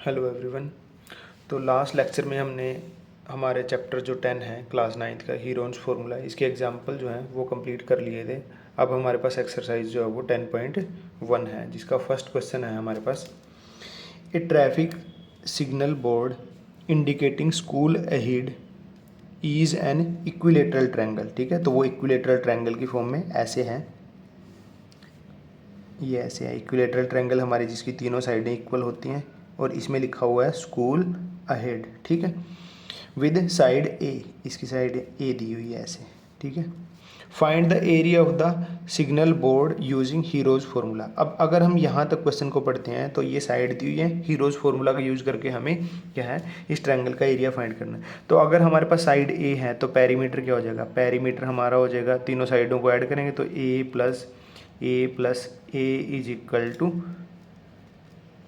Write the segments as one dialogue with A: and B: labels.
A: Hello everyone. तो last lecture में हमने हमारे चैप्टर जो 10 है क्लास 9th का हीरोन्स फार्मूला, इसके एग्जांपल जो हैं वो कंप्लीट कर लिए थे। अब हमारे पास एक्सरसाइज जो है वो 10.1 है, जिसका फर्स्ट क्वेश्चन है हमारे पास, a traffic signal board indicating school ahead is an equilateral triangle. ठीक है, तो वो इक्विलेटरल ट्रायंगल की फॉर्म में ऐसे है, ये ऐसे है इक्विलेटरल ट्रायंगल हमारी, जिसकी तीनों साइडें इक्वल होती हैं और इसमें लिखा हुआ है स्कूल अहेड। ठीक है, विद साइड ए, इसकी साइड ए दी हुई है ऐसे। ठीक है, find the area of the signal board using heroes formula. अब अगर हम यहाँ तक क्वेश्चन को पढ़ते हैं तो ये साइड दी हुई है, हीरोज फार्मूला का यूज करके हमें क्या है इस ट्रायंगल का एरिया फाइंड करना है। तो अगर हमारे पास साइड ए है तो पेरीमीटर क्या हो जाएगा, पेरीमीटर हमारा हो जाएगा, तीनों साइडों को ऐड करेंगे तो a plus a is equal to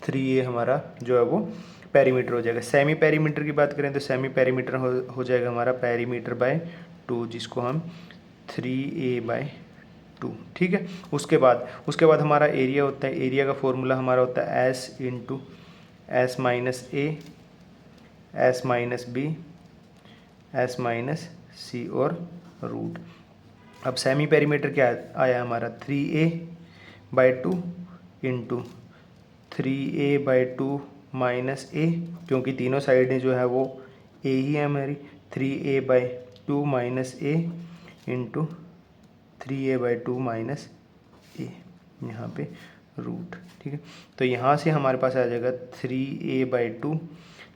A: 3a हमारा जो है वो पेरीमीटर हो जाएगा। सेमी पेरीमीटर की बात करें तो सेमी पेरीमीटर हो जाएगा हमारा पेरीमीटर बाय 2, जिसको हम 3a/2। ठीक है, उसके बाद हमारा एरिया होता है, एरिया का फॉर्मूला हमारा होता है s into s minus a, s minus b, s minus c और रूट। अब सेमी पेरीमीटर क्या आया हमारा 3a/2 इंटू 3a/2 माइनस ए, क्योंकि तीनों साइडें जो है वो ए ही है हमारी, 3a/2 माइनस ए इंटू 3a/2 माइनस ए, यहाँ पे रूट। ठीक है, तो यहाँ से हमारे पास आ जाएगा 3a/2।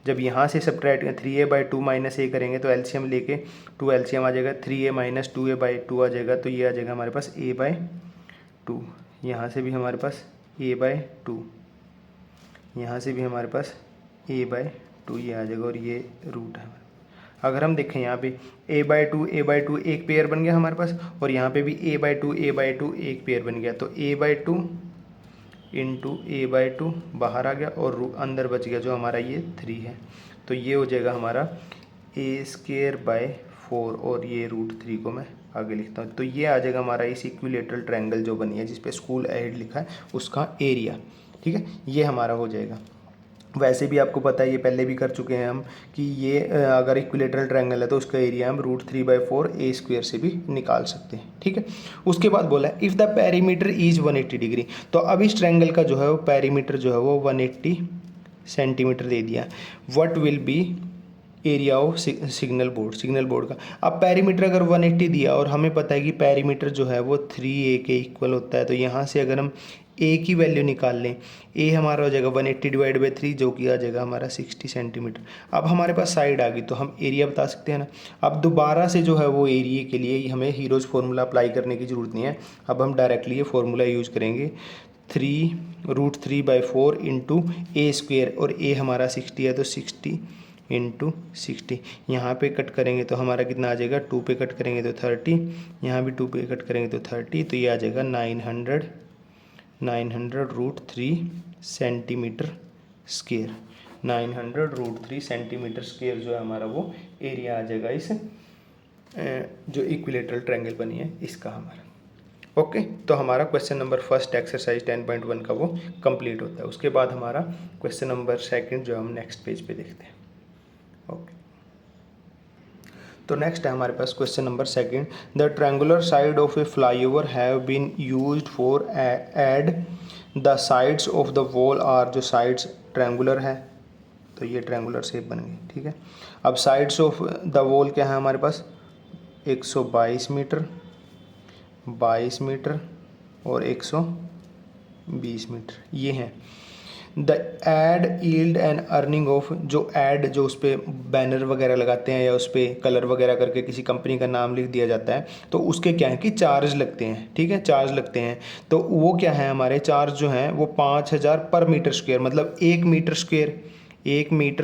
A: जब यहाँ से सब्ट्रैक्ट 3a/2 माइनस ए करेंगे तो एलसीएम लेके 2 एलसीएम आ जाएगा, 3a माइनस 2a/2 आ जाएगा, तो ये आ जाएगा हमारे पास a/2। यहाँ से भी हमारे पास a/2, यहाँ से भी हमारे पास a/2 ये आ जाएगा और ये रूट है। अगर हम देखें यहाँ पे a/2 एक पेयर बन गया हमारे पास, और यहाँ पे भी a/2 एक पेयर बन गया, तो a/2 इंटू a/2 बाहर आ गया और अंदर बच गया जो हमारा ये 3 है, तो ये हो जाएगा हमारा a²/4 और ये √3 को मैं आगे लिखता हूँ। तो ये आ जाएगा हमारा इस इक्विलेटरल ट्रायंगल जो बनी है जिसपे स्कूल अहेड लिखा है उसका एरिया। ठीक है, ये हमारा हो जाएगा। वैसे भी आपको पता है, ये पहले भी कर चुके हैं हम, कि ये अगर इक्विलेटरल ट्रायंगल है तो उसका एरिया हम √3/4 a² से भी निकाल सकते हैं। ठीक है, उसके बाद बोला है if the perimeter is 180 degree. तो अब इस ट्रायंगल का जो है वो पेरीमीटर जो है वो 180 सेंटीमीटर दे दिया। What will be area of signal board का। अब पेरीमीटर अगर 180 दिया और हमें पता है कि पेरीमीटर जो है वो 3a के इक्वल होता है, तो यहाँ से अगर हम a की वैल्यू निकाल लें, a हमारा हो जाएगा 180/3 जो कि आ जाएगा हमारा 60 सेंटीमीटर। अब हमारे पास साइड आ गई तो हम एरिया बता सकते हैं ना। अब दोबारा से जो है वो एरिया के लिए हमें हीरोज फार्मूला अप्लाई करने की ज़रूरत नहीं है, अब हम डायरेक्टली ये फार्मूला यूज़ करेंगे, 3√3/4 इंटू a², और a हमारा 60 है तो 60 इंटू 60। यहाँ पे कट करेंगे तो हमारा कितना आ जाएगा, 2 पे कट करेंगे तो 30, यहाँ भी 2 पे कट करेंगे तो 30, तो ये आ जाएगा 900√3 सेंटीमीटर स्क्वायर। 900√3 सेंटीमीटर स्क्वायर जो है हमारा वो एरिया आ जाएगा इस जो इक्विलेटरल ट्रायंगल बनी है इसका हमारा। ओके, तो हमारा क्वेश्चन नंबर फर्स्ट एक्सरसाइज 10.1 का वो कंप्लीट होता है। उसके बाद हमारा क्वेश्चन नंबर सेकंड जो हम नेक्स्ट पेज पे देखते हैं। ओके, तो नेक्स्ट है हमारे पास question number second, the triangular side of a flyover have been used for ad the sides of the wall are. जो साइड्स ट्रायंगुलर है तो ये ट्रायंगुलर शेप बन गई। ठीक है, अब साइड्स ऑफ द वॉल क्या है हमारे पास, 122 मीटर, 22 मीटर और 120 मीटर ये हैं। The ad yield and earning of, जो एड जो उस पर बैनर वगैरह लगाते हैं या उस पर कलर वगैरह करके किसी कंपनी का नाम लिख दिया जाता है, तो उसके क्या है कि चार्ज लगते हैं। ठीक है, चार्ज लगते हैं, तो वो क्या है हमारे चार्ज जो हैं वो 5000 पर मीटर स्क्वायर, मतलब 1 मीटर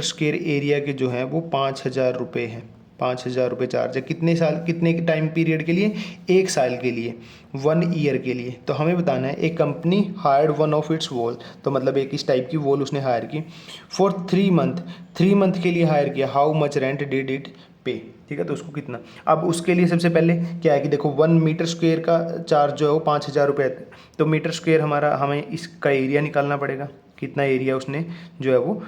A: स्क्वायर एरिया के जो हैं वो 5000 रुपये हैं। 5000 रुपये चार्ज है। कितने साल, कितने टाइम पीरियड के लिए, 1 साल के लिए, 1 ईयर के लिए। तो हमें बताना है एक company hired one of it's wall, तो मतलब एक इस टाइप की वॉल उसने हायर की फॉर 3 मंथ, 3 मंथ के लिए हायर किया। How much rent did it पे। ठीक है, तो उसको कितना, अब उसके लिए सबसे पहले क्या है कि देखो 1 मीटर स्क्वायर का चार्ज जो है वो 5000 रुपये है, तो मीटर स्क्वायर हमारा, हमें इसका एरिया निकालना पड़ेगा कितना एरिया उसने जो है वो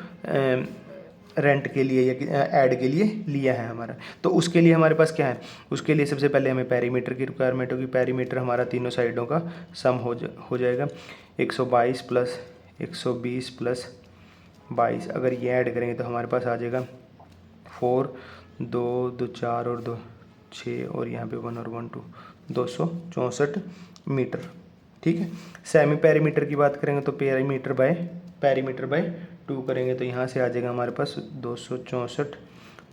A: रेंट के लिए या ऐड के लिए लिया है हमारा। तो उसके लिए हमारे पास क्या है, उसके लिए सबसे पहले हमें पेरीमीटर की रिक्वायरमेंट होगी। पेरीमीटर हमारा तीनों साइडों का सम हो जाएगा 122 प्लस 120 प्लस 22। अगर ये ऐड करेंगे तो हमारे पास आ जाएगा 4, 2 4 और 2 6 और यहाँ पे 1 और 1 2 264 मीटर। ठीक है। सेमी पेरीमीटर की बात करेंगे तो पेरीमीटर बाय 2 करेंगे तो यहाँ से आ जाएगा हमारे पास 264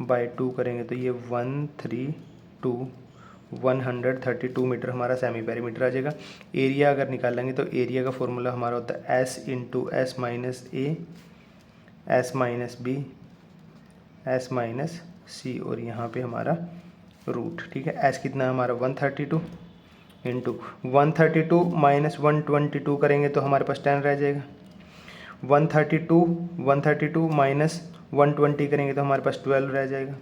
A: बाय 2 करेंगे तो ये 132 मीटर हमारा सेमी पेरीमीटर आ जाएगा। एरिया अगर निकालेंगे तो एरिया का फॉर्मूला हमारा होता है S into s minus a s minus b s minus c और यहाँ पे हमारा रूट। ठीक है। एस कितना है हमारा 132 इंटू 132 माइनस 122 करेंगे तो हमारे पास 10 रह जाएगा। 132 माइनस 120 करेंगे तो हमारे पास 12 रह जाएगा।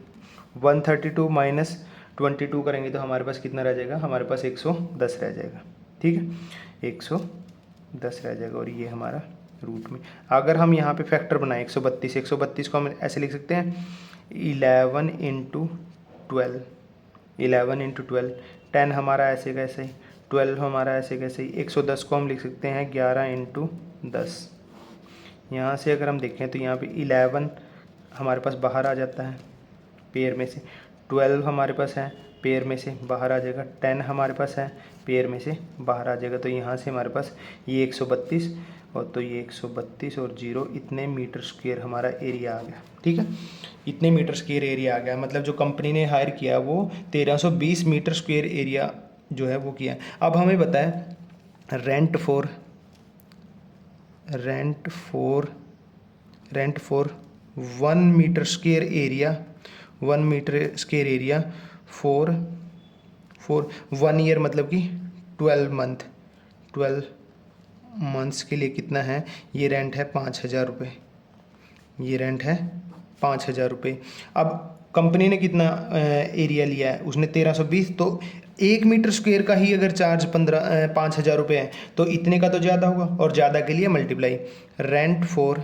A: 132 माइनस 22 करेंगे तो हमारे पास कितना रह जाएगा, हमारे पास 110 रह जाएगा। ठीक है, 110 रह जाएगा और ये हमारा रूट में। अगर हम यहाँ पे फैक्टर बनाएं 132 को हम ऐसे लिख सकते हैं 11 इंटू 12, 10 हमारा ऐसे कैसे ही, 12 हमारा ऐसे कैसे ही, 110 को हम लिख सकते हैं 11 इंटू 10। यहाँ से अगर हम देखें तो यहाँ पे 11 हमारे पास बाहर आ जाता है पेयर में से, 12 हमारे पास है पेयर में से बाहर आ जाएगा, 10 हमारे पास है पेयर में से बाहर आ जाएगा। तो यहाँ से हमारे पास ये 132 और तो ये 132 और 0 इतने मीटर स्क्वायर हमारा एरिया आ गया। ठीक है, इतने मीटर स्क्वायर एरिया आ गया। मतलब जो कंपनी ने हायर किया वो 1320 मीटर स्क्वायर एरिया जो है वो किया। अब हमें बताएं rent for 1 metre square area for 1 year, मतलब कि 12 मंथ्स के लिए कितना है, ये रेंट है 5,000 रुपये। ये रेंट है 5,000 रुपये। अब कंपनी ने कितना एरिया लिया है, उसने 1320, तो 1 मीटर स्क्वायर का ही अगर चार्ज 5,000 रुपये है तो इतने का तो ज़्यादा होगा, और ज़्यादा के लिए multiply. Rent for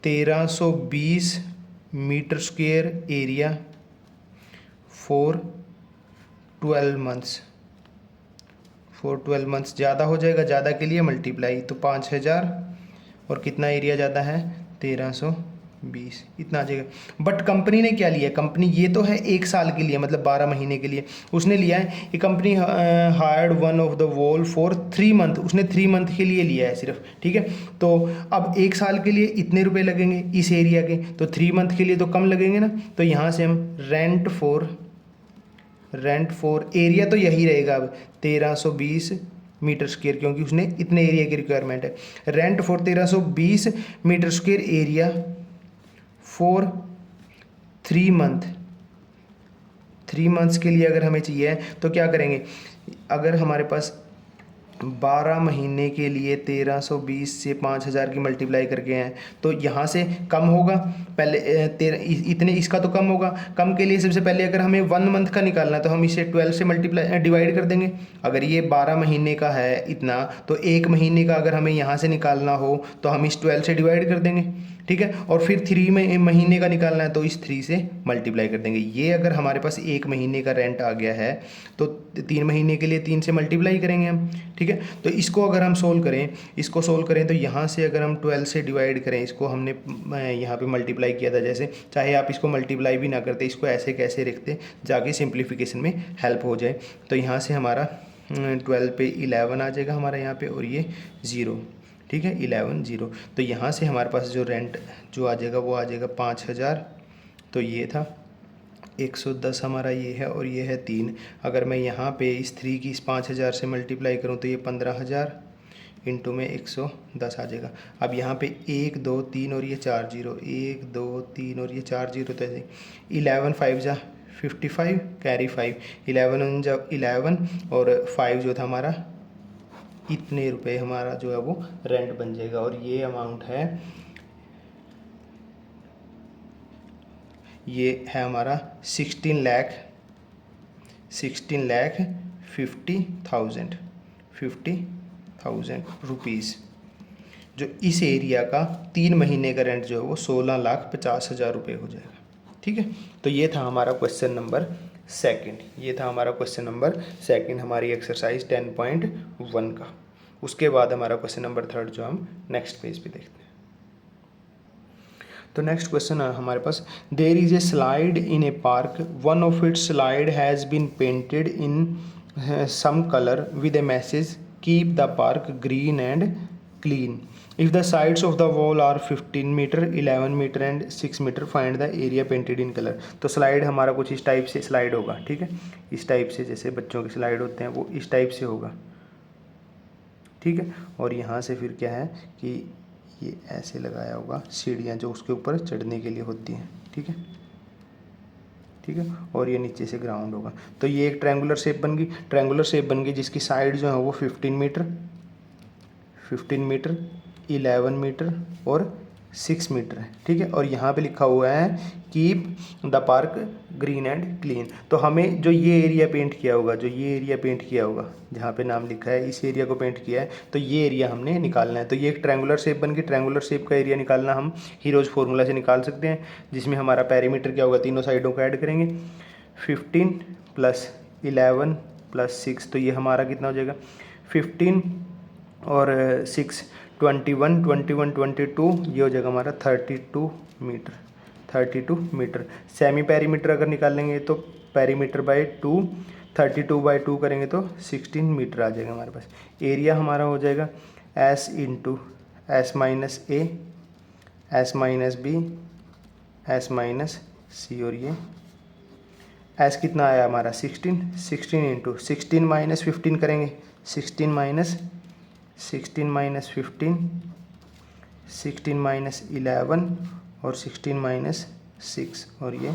A: 1320 metre square area for 12 months ज़्यादा हो जाएगा, ज़्यादा के लिए मल्टीप्लाई। तो 5,000 और कितना एरिया ज़्यादा है 1320, इतना आ जाएगा। बट कंपनी ने क्या लिया, कंपनी ये तो है 1 साल के लिए, मतलब 12 महीने के लिए उसने लिया है। ये company hired one of the wall for 3 month, उसने 3 मंथ के लिए लिया है सिर्फ। ठीक है, तो अब 1 साल के लिए इतने रुपए लगेंगे इस एरिया के, तो 3 मंथ के लिए तो कम लगेंगे ना। तो यहाँ से हम रेंट फॉर एरिया तो यही रहेगा अब 1320 मीटर स्क्वायर, क्योंकि उसने इतने एरिया की रिक्वायरमेंट है। Rent for 1320 metre square area for 3 months के लिए अगर हमें चाहिए तो क्या करेंगे, अगर हमारे पास 12 महीने के लिए 1320 से 5,000 की मल्टीप्लाई करके हैं तो यहाँ से कम होगा पहले इतने, इसका तो कम होगा। कम के लिए सबसे पहले अगर हमें 1 मंथ का निकालना है तो हम इसे 12 से डिवाइड कर देंगे। अगर ये 12 महीने का है इतना, तो 1 महीने का अगर हमें यहाँ से निकालना हो तो हम इस 12 से डिवाइड कर देंगे। ठीक है, और फिर 3 महीने का निकालना है तो इस 3 से मल्टीप्लाई कर देंगे। ये अगर हमारे पास 1 महीने का रेंट आ गया है तो 3 महीने के लिए 3 से मल्टीप्लाई करेंगे हम। ठीक है, तो इसको अगर हम सोल्व करें तो यहाँ से अगर हम 12 से डिवाइड करें, इसको हमने यहाँ पे मल्टीप्लाई किया था जैसे, चाहे आप इसको मल्टीप्लाई भी ना करते, इसको ऐसे कैसे रखते जाके सिंप्लीफिकेशन में हेल्प हो जाए। तो यहाँ से हमारा 12 पे 11 आ जाएगा हमारा यहाँ पे, और ये 0। ठीक है, 11 0। तो यहाँ से हमारे पास जो रेंट जो आ जाएगा वो आ जाएगा 5,000। तो ये था 110 हमारा ये है, और ये है 3। अगर मैं यहाँ पे इस 3 की इस 5,000 से मल्टीप्लाई करूँ तो ये 15,000 इंटू में 110 आ जाएगा। अब यहाँ पे 1 2 3 और ये 4 0, 1 2 3 और ये 4 0, तो ऐसे 11 5 जा 55 कैरी 5, 11 जब 11 और 5 जो था हमारा, इतने रुपए हमारा जो है वो रेंट बन जाएगा। और ये अमाउंट है, ये है हमारा 16,50,000 रुपीज़। जो इस एरिया का 3 महीने का रेंट जो है वो 16,50,000 रुपये हो जाएगा। ठीक है, तो ये था हमारा क्वेश्चन नंबर सेकंड, ये था हमारा क्वेश्चन नंबर सेकंड हमारी एक्सरसाइज 10.1 का। उसके बाद हमारा क्वेश्चन नंबर थर्ड जो हम नेक्स्ट पेज पे देखते हैं। तो नेक्स्ट क्वेश्चन है हमारे पास, there is a slide in a park, one of its slide has been painted in some colour with a message keep the park green and clean, if the sides of the wall are 15 metre 11 metre and 6 metre find the area painted in colour. तो slide हमारा कुछ इस type से slide होगा। ठीक है, इस type से, जैसे बच्चों के स्लाइड होते हैं वो इस टाइप से होगा। ठीक है, और यहाँ से फिर क्या है कि ये ऐसे लगाया होगा सीढ़ियाँ जो उसके ऊपर चढ़ने के लिए होती हैं। ठीक है, ठीक है, और ये नीचे से ग्राउंड होगा। तो ये एक ट्रायंगुलर शेप बन गई, ट्रायंगुलर शेप बन गई जिसकी साइड जो है वो 15 मीटर 11 मीटर और 6 मीटर है। ठीक है, और यहाँ पे लिखा हुआ है keep the park green and clean. तो हमें जो ये एरिया पेंट किया होगा, जो ये एरिया पेंट किया होगा, जहाँ पे नाम लिखा है इस एरिया को पेंट किया है, तो ये एरिया हमने निकालना है। तो ये एक ट्रायंगुलर शेप बन गई, ट्रायंगुलर शेप का एरिया निकालना हम हीरोज फार्मूला से निकाल सकते हैं, जिसमें हमारा पेरीमीटर क्या होगा, तीनों साइडों को ऐड करेंगे, 15 + 11 + 6, तो ये हमारा कितना हो जाएगा 15 और 6 21 21 22, ये हो जाएगा हमारा 32 मीटर। सेमी पेरीमीटर अगर निकालेंगे तो पेरीमीटर बाय 2, 32/2 करेंगे तो 16 मीटर आ जाएगा हमारे पास। एरिया हमारा हो जाएगा S × S - A S - B S - C, और ये S कितना आया हमारा 16 × 16 - 15 करेंगे, 16 - 15 16 - 11 और 16 - 6, और ये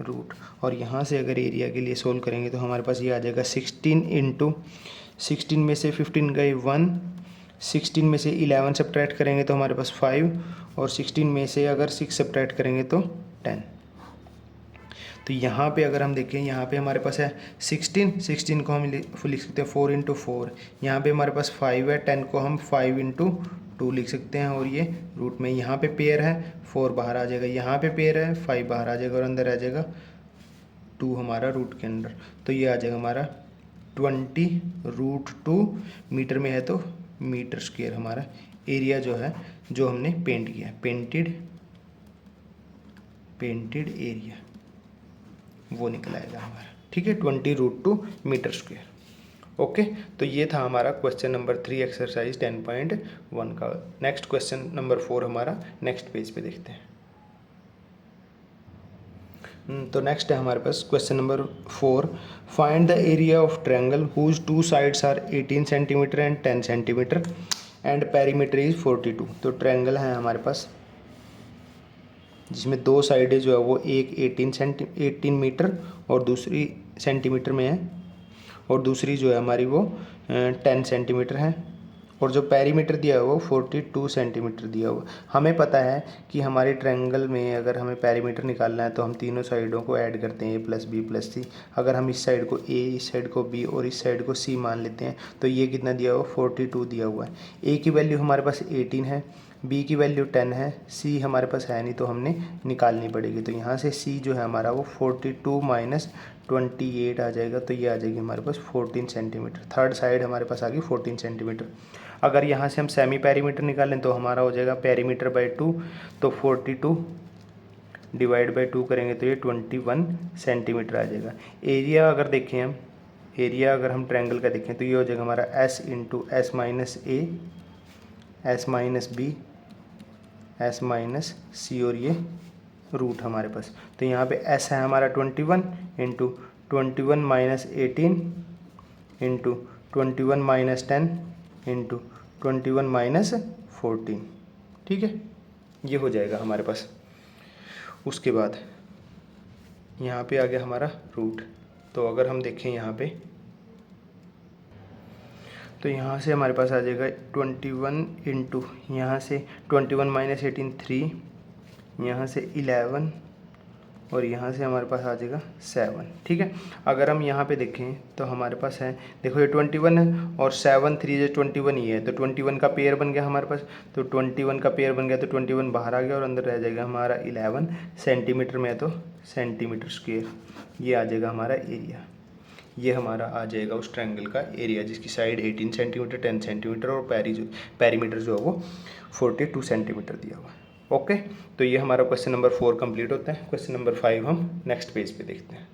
A: रूट। और यहाँ से अगर एरिया के लिए सोल्व करेंगे तो हमारे पास ये आ जाएगा 16 × 16 में से 15 गए 1, 16 में से 11 सब्ट्रैक्ट करेंगे तो हमारे पास 5, और 16 में से अगर 6 सब्ट्रैक्ट करेंगे तो 10। तो यहाँ पे अगर हम देखें, यहाँ पे हमारे पास है 16 को हम लिख सकते हैं 4 × 4, यहाँ पे हमारे पास 5 है, 10 को हम 5 × 2 लिख सकते हैं, और ये रूट में यहाँ पे पेयर है 4 बाहर आ जाएगा, यहाँ पे पेयर है 5 बाहर आ जाएगा, और अंदर आ जाएगा 2 हमारा रूट के अंदर। तो ये आ जाएगा हमारा 20√2 मीटर में है तो मीटर स्क्वायर हमारा एरिया जो है, जो हमने पेंट किया है, पेंटेड एरिया वो निकल आएगा हमारा। ठीक है, 20√2 मीटर स्क्वायर। ओके, तो ये था हमारा क्वेश्चन नंबर 3 एक्सरसाइज 10.1 का। नेक्स्ट क्वेश्चन नंबर 4 हमारा नेक्स्ट पेज पे देखते हैं। तो नेक्स्ट है हमारे पास question number 4, find the area of triangle whose 2 sides are 18 centimetre and 10 centimetre and perimeter is 42। तो ट्रायंगल है हमारे पास जिसमें 2 साइडें जो है वो एक 18 मीटर और दूसरी सेंटीमीटर में है, और दूसरी जो है हमारी वो 10 सेंटीमीटर है, और जो पेरीमीटर दिया हुआ वो 42 सेंटीमीटर दिया हुआ। हमें पता है कि हमारे ट्रायंगल में अगर हमें पेरीमीटर निकालना है तो हम तीनों साइडों को ऐड करते हैं, A + B + C। अगर हम इस साइड को A, इस साइड को B और इस साइड को C मान लेते हैं तो ये कितना दिया हुआ 42 दिया हुआ है। A की वैल्यू हमारे पास 18 है, B की वैल्यू 10 है, C हमारे पास है नहीं तो हमने निकालनी पड़ेगी। तो यहाँ से C जो है हमारा वो 42 - 28 आ जाएगा, तो ये आ जाएगी हमारे पास 14 सेंटीमीटर। थर्ड साइड हमारे पास आ गई 14 सेंटीमीटर। अगर यहाँ से हम सेमी पेरीमीटर निकालें तो हमारा हो जाएगा पेरीमीटर बाय 2, तो 42 / 2 करेंगे तो ये 21 सेंटीमीटर आ जाएगा। एरिया अगर देखें हम, एरिया अगर हम ट्रायंगल का देखें तो ये हो जाएगा हमारा S × S - A S - B S - C, और ये रूट हमारे पास। तो यहाँ पे S है हमारा 21 × 21 - 18 × 21 - 10 × 21 - 14। ठीक है, ये हो जाएगा हमारे पास। उसके बाद यहाँ पे आ गया हमारा रूट। तो अगर हम देखें यहाँ पे, तो यहाँ से हमारे पास आ जाएगा 21 × यहाँ से 21 - 18 3, यहाँ से 11 और यहाँ से हमारे पास आ जाएगा 7, ठीक है। अगर हम यहाँ पे देखें तो हमारे पास है, देखो ये 21 है और 7 3 जो 21 ही है, तो 21 का पेयर बन गया हमारे पास। तो 21 का पेयर बन गया तो 21 बाहर आ गया और अंदर रह जाएगा हमारा 11 सेंटीमीटर में है तो सेंटीमीटर स्क्वेयर, ये आ जाएगा हमारा एरिया। ये हमारा आ जाएगा उस ट्रायंगल का एरिया जिसकी साइड 18 सेंटीमीटर, 10 सेंटीमीटर और पेरीमीटर जो है वो 42 सेंटीमीटर दिया हुआ है। ओके, तो ये हमारा क्वेश्चन नंबर 4 कंप्लीट होता है। क्वेश्चन नंबर 5 हम नेक्स्ट पेज पे देखते हैं।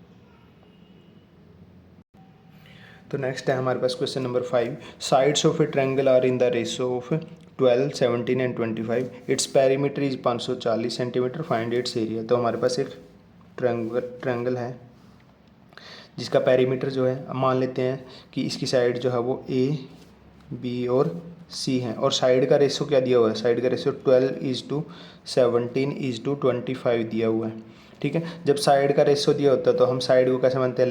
A: तो नेक्स्ट है हमारे पास question number 5। Sides of a triangle are in the ratio of 12, 17 and 25। Its perimeter is 540 centimetre, find its area. तो हमारे पास एक ट्रायंगल है जिसका पेरीमीटर जो है, मान लेते हैं कि इसकी साइड जो है वो ए, बी और सी है, और साइड का रेशियो क्या दिया हुआ है, साइड का रेशियो 12:17:25 दिया हुआ है, ठीक है। जब साइड का रेशियो दिया होता है तो हम साइड को कैसे मानते हैं,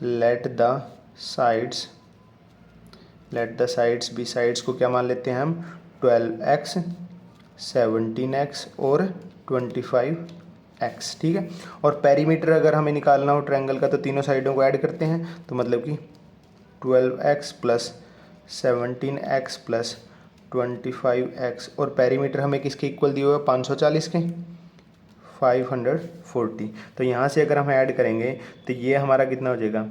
A: let the sides be, sides को क्या मान लेते हैं हम 12x, 17x और 25x, ठीक है। और पेरीमीटर अगर हमें निकालना हो ट्रायंगल का तो तीनों साइडों को ऐड करते हैं, तो मतलब कि 12x plus 17x plus 25x, और पेरीमीटर हमें किसके इक्वल दिए हुए हैं, 540 के, 540। तो यहाँ से अगर हम ऐड करेंगे तो ये हमारा कितना हो जाएगा,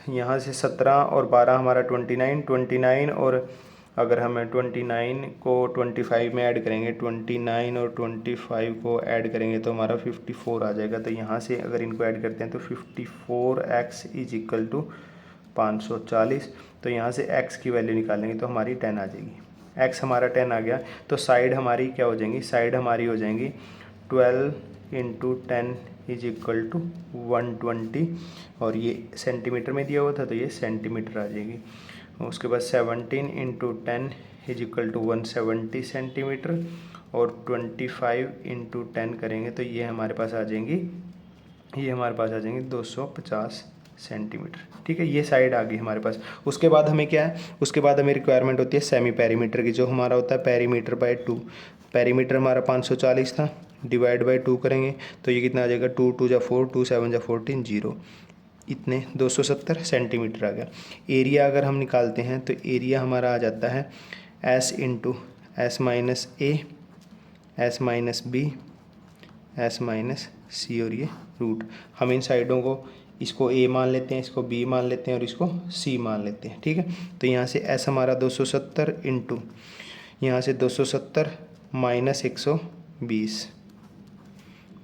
A: यहाँ से 17 और 12 हमारा 29 और अगर हम 29 को 25 में ऐड करेंगे, 29 और 25 को ऐड करेंगे तो हमारा 54 आ जाएगा। तो यहाँ से अगर इनको ऐड करते हैं तो 54x इज इक्वल टू 540। तो यहाँ से x की वैल्यू निकालेंगे तो हमारी 10 आ जाएगी। x हमारा 10 आ गया तो साइड हमारी क्या हो जाएंगी, साइड हमारी हो जाएंगी 12 × 10 इज इक्वल टू 120, और ये सेंटीमीटर में दिया हुआ था तो ये सेंटीमीटर आ जाएगी। उसके बाद 17 × 10 इज इक्वल टू 170 सेंटीमीटर, और 25 × 10 करेंगे तो ये हमारे पास आ जाएंगी, 250 सेंटीमीटर, ठीक है। ये साइड आ गई हमारे पास। उसके बाद हमें क्या है, उसके बाद हमें रिक्वायरमेंट होती है सेमी पेरीमीटर की, जो हमारा होता है पेरीमीटर बाय 2। पेरीमीटर हमारा 540 था, डिवाइड बाय 2 करेंगे तो ये कितना आ जाएगा, 2 2 जा 4, 2 7 जा 14, 0, इतने 270 सेंटीमीटर आ गया। एरिया अगर हम निकालते हैं तो एरिया हमारा आ जाता है S × S minus A, S minus B, S minus C, और ये रूट। हम इन साइडों को, इसको A मान लेते हैं, इसको B मान लेते हैं और इसको C मान लेते हैं, ठीक है। तो यहाँ से S हमारा 270 इंटू यहाँ से 270 माइनस 120,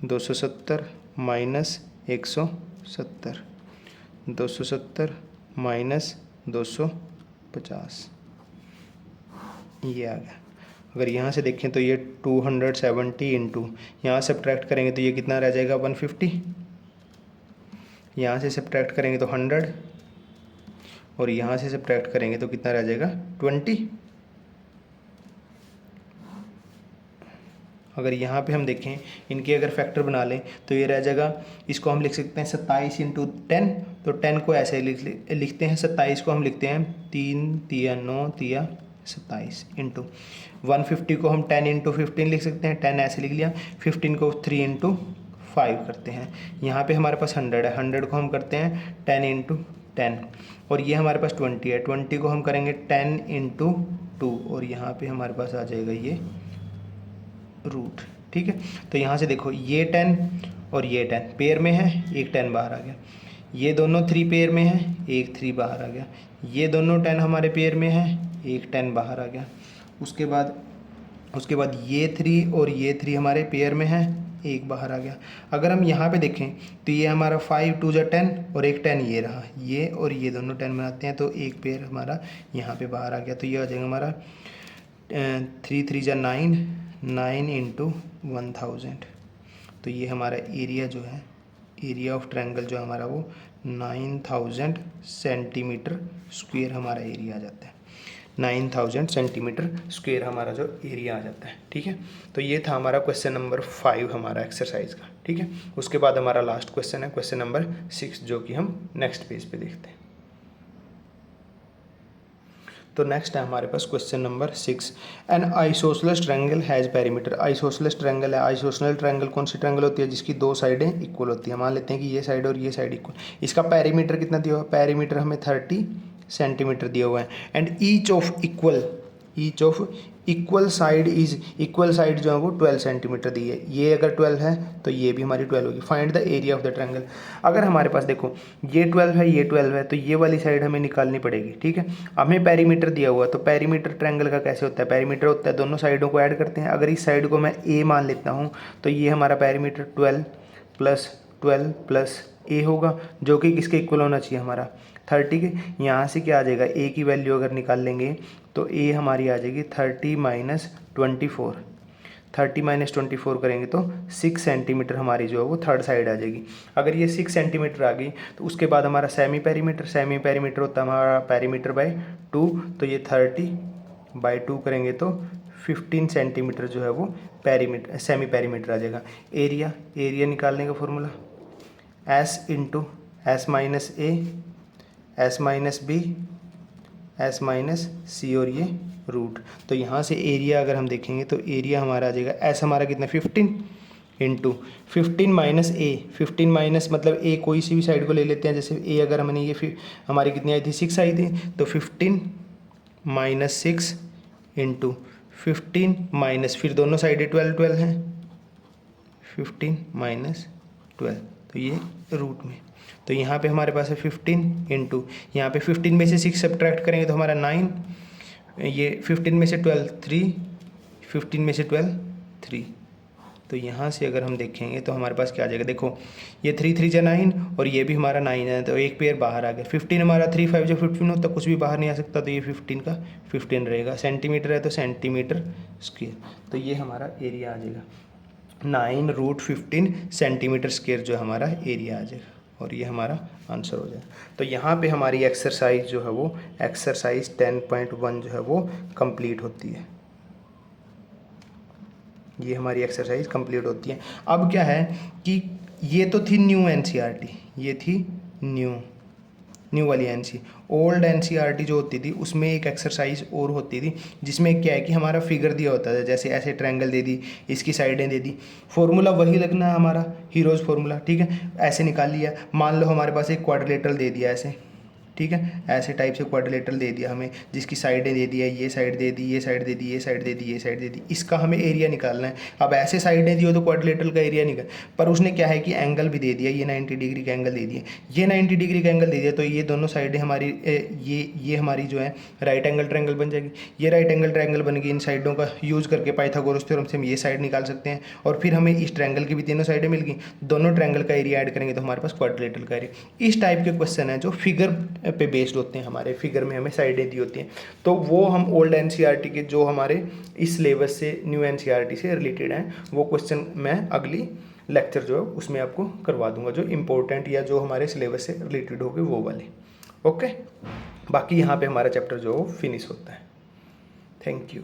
A: 270 माइनस 170, 270 माइनस 250, ये आ गया। अगर यहाँ से देखें तो ये 270 इंटू यहाँ सब्ट्रैक्ट करेंगे तो ये कितना रह जाएगा, 150। यहाँ से सब्ट्रैक्ट करेंगे तो 100, और यहाँ से सब्ट्रैक्ट करेंगे तो कितना रह जाएगा, 20। अगर यहाँ पे हम देखें, इनके अगर फैक्टर बना लें तो ये रह जाएगा, इसको हम लिख सकते हैं 27 × 10। तो 10 को ऐसे लिखते हैं, 27 को हम लिखते हैं 3 तिया 9 तिया 27 इंटू 150 को हम 10 × 15 लिख सकते हैं, 10 ऐसे लिख लिया। 15 को 3 × 5 करते हैं। यहाँ पे हमारे पास 100 है, 100 को हम करते हैं 10 × 10, और ये हमारे पास 20 है, 20 को हम करेंगे 10 × 2, और यहाँ पे हमारे पास आ जाएगा ये रूट, ठीक है। तो यहाँ से देखो ये 10 और ये 10 पेयर में है, एक 10 बाहर आ गया। ये दोनों 3 पेयर में है, एक 3 बाहर आ गया। ये दोनों 10 हमारे पेयर में है, एक 10 बाहर आ गया। उसके बाद ये 3 और ये 3 हमारे पेयर में है, एक बाहर आ गया। अगर हम यहाँ पे देखें तो ये हमारा 5 2 जा 10 और एक 10 ये रहा, ये और ये दोनों 10 बनाते हैं तो एक पेयर हमारा यहाँ पे बाहर आ गया। तो ये आ जाएगा हमारा 3 3 जा 9, 9 × 1000। तो ये हमारा एरिया जो है, एरिया ऑफ ट्रायंगल जो हमारा वो 9000 सेंटीमीटर स्क्वायर हमारा एरिया आ जाता है। 9000 सेंटीमीटर स्क्वायर हमारा जो एरिया आ जाता है, ठीक है। तो ये था हमारा क्वेश्चन नंबर 5 हमारा एक्सरसाइज का, ठीक है। उसके बाद हमारा लास्ट क्वेश्चन है क्वेश्चन नंबर 6, जो कि हम नेक्स्ट पेज पे देखते हैं। तो नेक्स्ट है हमारे पास question number 6। An isosceles triangle has perimeter. Isosceles triangle है। आइसोसेलेस ट्रायंगल कौन सी ट्रायंगल होती है? जिसकी दो साइडें इक्वल होती है। मान लेते हैं कि ये साइड और ये साइड इक्वल। इसका पेरीमीटर कितना दिया हुआ है? पेरीमीटर हमें 30 सेंटीमीटर दिया हुआ है। And each of equal side जो है वो 12 सेंटीमीटर दी है। ये अगर 12 है तो ये भी हमारी 12 होगी। Find the area of the triangle. अगर हमारे पास देखो ये 12 है, ये 12 है, तो ये वाली साइड हमें निकालनी पड़ेगी। ठीक है, हमें पेरीमीटर दिया हुआ है, तो पेरीमीटर ट्रायंगल का कैसे होता है? पेरीमीटर होता है दोनों साइडों को ऐड करते हैं। अगर इस साइड को मैं ए मान लेता हूँ तो ये हमारा पेरीमीटर 12 प्लस ए होगा, जो कि किसके इक्वल होना चाहिए? हमारा 30 के। यहाँ से क्या आ जाएगा? ए की वैल्यू अगर निकाल लेंगे तो ए हमारी आ जाएगी 30 माइनस 24। 30 माइनस 24 करेंगे तो 6 सेंटीमीटर हमारी जो है वो थर्ड साइड आ जाएगी। अगर ये 6 सेंटीमीटर आ गई तो उसके बाद हमारा सेमी पेरीमीटर होता है हमारा पेरीमीटर बाय 2, तो ये 30 बाय 2 करेंगे तो 15 सेंटीमीटर जो है वो सेमी पेरीमीटर आ जाएगा। एरिया निकालने का formula s into s minus a, s minus b, s minus c और ये रूट। तो यहाँ से एरिया अगर हम देखेंगे तो एरिया हमारा आ जाएगा एस हमारा कितना 15 इंटू 15 माइनस ए। 15 माइनस मतलब ए कोई सी भी साइड को ले लेते हैं। जैसे ए अगर हमने ये हमारी कितनी आई थी 6 आई थी, तो 15 माइनस 6 इंटू 15 माइनस फिर दोनों साइडें 12 हैं, 15 माइनस 12, तो ये रूट में। तो यहाँ पे हमारे पास है 15 इंटू यहाँ पे 15 में से 6 सब्ट्रैक्ट करेंगे तो हमारा 9, ये 15 में से 12 3, 15 में से 12 3। तो यहाँ से अगर हम देखेंगे तो हमारे पास क्या आ जाएगा? देखो ये 3 3 जा 9 और ये भी हमारा 9 है, तो एक पेयर बाहर आ गया। 15 हमारा 3 5 जो 15 होता, कुछ भी बाहर नहीं आ सकता, तो ये 15 का 15 रहेगा। सेंटीमीटर है तो सेंटीमीटर स्क्वायर, तो ये हमारा एरिया आ जाएगा 9√15 सेंटीमीटर स्क्वायर जो हमारा एरिया आ जाएगा, और ये हमारा आंसर हो जाएगा। तो यहाँ पे हमारी एक्सरसाइज जो है वो एक्सरसाइज 10.1 जो है वो कंप्लीट होती है। ये हमारी एक्सरसाइज कंप्लीट होती है। अब क्या है कि ये तो थी न्यू एनसीईआरटी, ये थी न्यू वाली ओल्ड एनसीईआरटी जो होती थी उसमें एक एक्सरसाइज और होती थी, जिसमें क्या है कि हमारा फिगर दिया होता था। जैसे ऐसे ट्रायंगल दे दी, इसकी साइडें दे दी, फॉर्मूला वही लगना है हमारा हीरोज़ फार्मूला। ठीक है, ऐसे निकाल लिया। मान लो हमारे पास एक क्वाड्रिलेटरल दे दिया ऐसे, ठीक है, ऐसे टाइप से क्वाड्रिलेटरल दे दिया हमें, जिसकी साइडें दे दिया, ये साइड दे दी, ये साइड दे दी, ये साइड दे दी, ये साइड दे दी। इसका हमें एरिया निकालना है। अब ऐसे साइडें दी हो तो क्वाड्रिलेटरल का एरिया निकाल, पर उसने क्या है कि एंगल भी दे दिया, ये 90 डिग्री का एंगल दे दिया, ये 90 डिग्री का एंगल दे दिया, तो ये दोनों साइडें हमारी ये हमारी जो है राइट एंगल ट्रायंगल बन जाएगी। ये राइट एंगल ट्रायंगल बन गई। इन साइडों का यूज़ करके पाइथागोरस थ्योरम से हम ये साइड निकाल सकते हैं, और फिर हमें इस ट्रायंगल की भी तीनों साइडें मिल गई। दोनों ट्रायंगल का एरिया ऐड करेंगे तो हमारे पास क्वाड्रिलेटरल का एरिया। इस टाइप के क्वेश्चन है जो फिगर पे बेस्ड होते हैं। हमारे फिगर में हमें साइडें दी होती हैं, तो वो हम ओल्ड एनसीईआरटी के जो हमारे इस सिलेबस से न्यू एनसीईआरटी से रिलेटेड हैं, वो क्वेश्चन मैं अगली लेक्चर जो है उसमें आपको करवा दूंगा, जो इम्पोर्टेंट या जो हमारे सिलेबस से रिलेटेड होंगे वो वाले। ओके, बाकी यहाँ पे हमारा चैप्टर जो फिनिश होता है। Thank you.